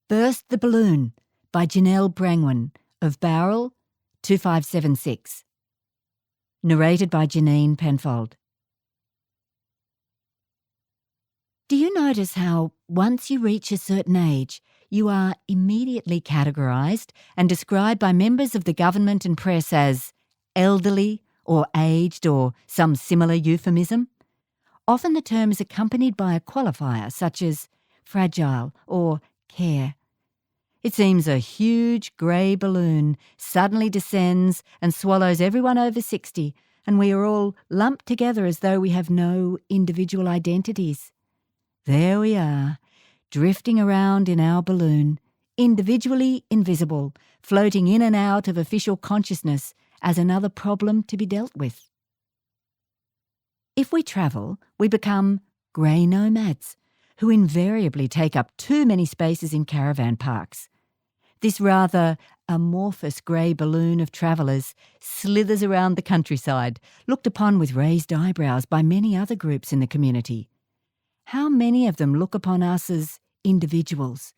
Burst the Balloon by Jenelle Brangwin of Bowral 2576. Narrated by Janine Penfold. Do you notice how, once you reach a certain age, you are immediately categorised and described by members of the government and press as elderly or aged or some similar euphemism? Often the term is accompanied by a qualifier such as fragile or care. It seems a huge grey balloon suddenly descends and swallows everyone over 60, and we are all lumped together as though we have no individual identities. There we are, drifting around in our balloon, individually invisible, floating in and out of official consciousness as another problem to be dealt with. If we travel, we become grey nomads, who invariably take up too many spaces in caravan parks. This rather amorphous grey balloon of travellers slithers around the countryside, looked upon with raised eyebrows by many other groups in the community. How many of them look upon us as individuals,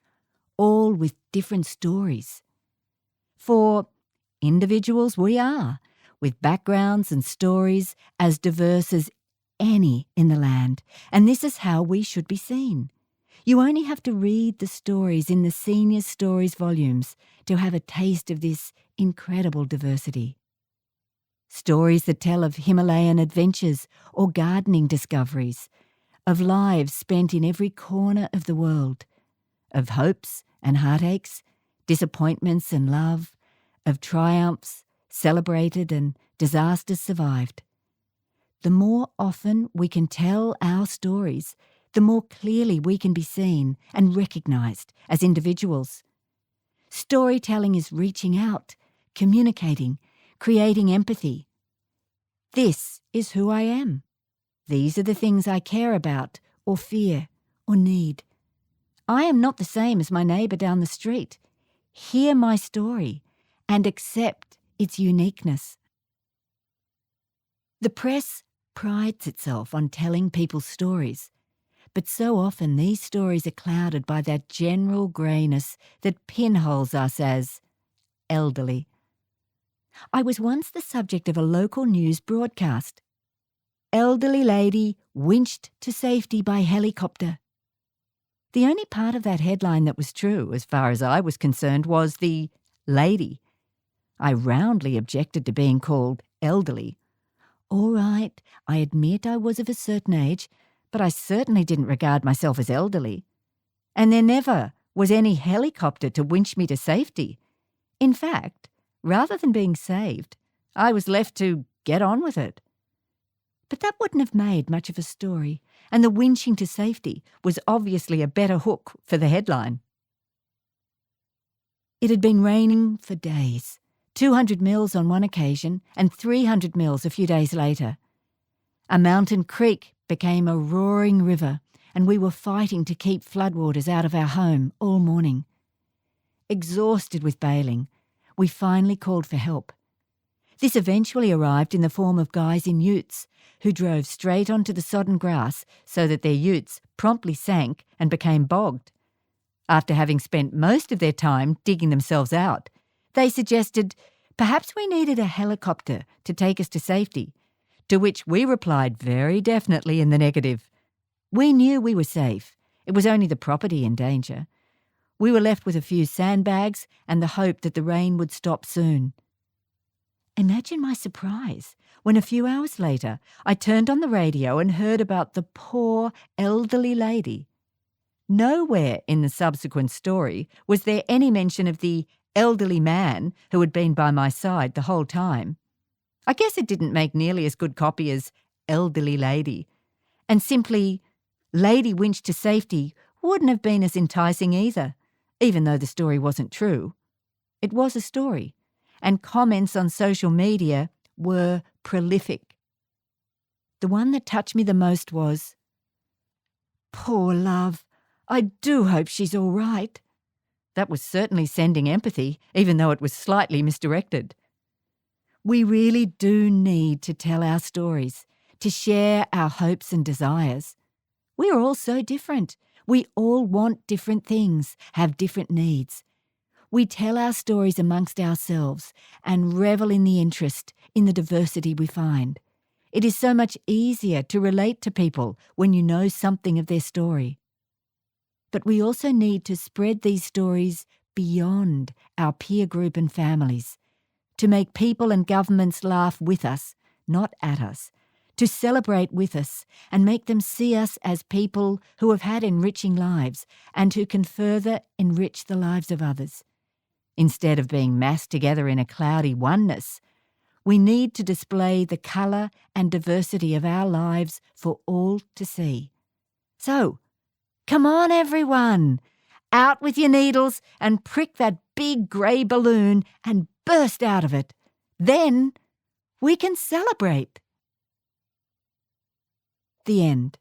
all with different stories? For individuals we are, with backgrounds and stories as diverse as any in the land, and this is how we should be seen. You only have to read the stories in the Seniors Stories volumes to have a taste of this incredible diversity. Stories that tell of Himalayan adventures or gardening discoveries, of lives spent in every corner of the world, of hopes and heartaches, disappointments and love, of triumphs celebrated and disasters survived. The more often we can tell our stories, the more clearly we can be seen and recognised as individuals. Storytelling is reaching out, communicating, creating empathy. This is who I am. These are the things I care about, or fear, or need. I am not the same as my neighbour down the street. Hear my story and accept its uniqueness. The press prides itself on telling people's stories, but so often these stories are clouded by that general greyness that pinholes us as elderly. I was once the subject of a local news broadcast. Elderly lady winched to safety by helicopter. The only part of that headline that was true, as far as I was concerned, was the lady. I roundly objected to being called elderly. All right, I admit I was of a certain age, but I certainly didn't regard myself as elderly. And there never was any helicopter to winch me to safety. In fact, rather than being saved, I was left to get on with it. But that wouldn't have made much of a story, and the winching to safety was obviously a better hook for the headline. It had been raining for days, 200 mils on one occasion and 300 mils a few days later. A mountain creek became a roaring river, and we were fighting to keep floodwaters out of our home all morning. Exhausted with bailing, we finally called for help. This eventually arrived in the form of guys in utes who drove straight onto the sodden grass so that their utes promptly sank and became bogged. After having spent most of their time digging themselves out, they suggested perhaps we needed a helicopter to take us to safety, to which we replied very definitely in the negative. We knew we were safe. It was only the property in danger. We were left with a few sandbags and the hope that the rain would stop soon. Imagine my surprise when a few hours later I turned on the radio and heard about the poor elderly lady. Nowhere in the subsequent story was there any mention of the elderly man who had been by my side the whole time. I guess it didn't make nearly as good copy as elderly lady, and simply lady winched to safety wouldn't have been as enticing either, even though the story wasn't true. It was a story, and comments on social media were prolific. The one that touched me the most was, "Poor love, I do hope she's all right." That was certainly sending empathy, even though it was slightly misdirected. We really do need to tell our stories, to share our hopes and desires. We are all so different. We all want different things, have different needs. We tell our stories amongst ourselves and revel in the interest in the diversity we find. It is so much easier to relate to people when you know something of their story. But we also need to spread these stories beyond our peer group and families, to make people and governments laugh with us, not at us, to celebrate with us and make them see us as people who have had enriching lives and who can further enrich the lives of others. Instead of being massed together in a cloudy oneness, we need to display the colour and diversity of our lives for all to see. So, come on everyone, out with your needles and prick that big grey balloon and burst out of it. Then we can celebrate. The end.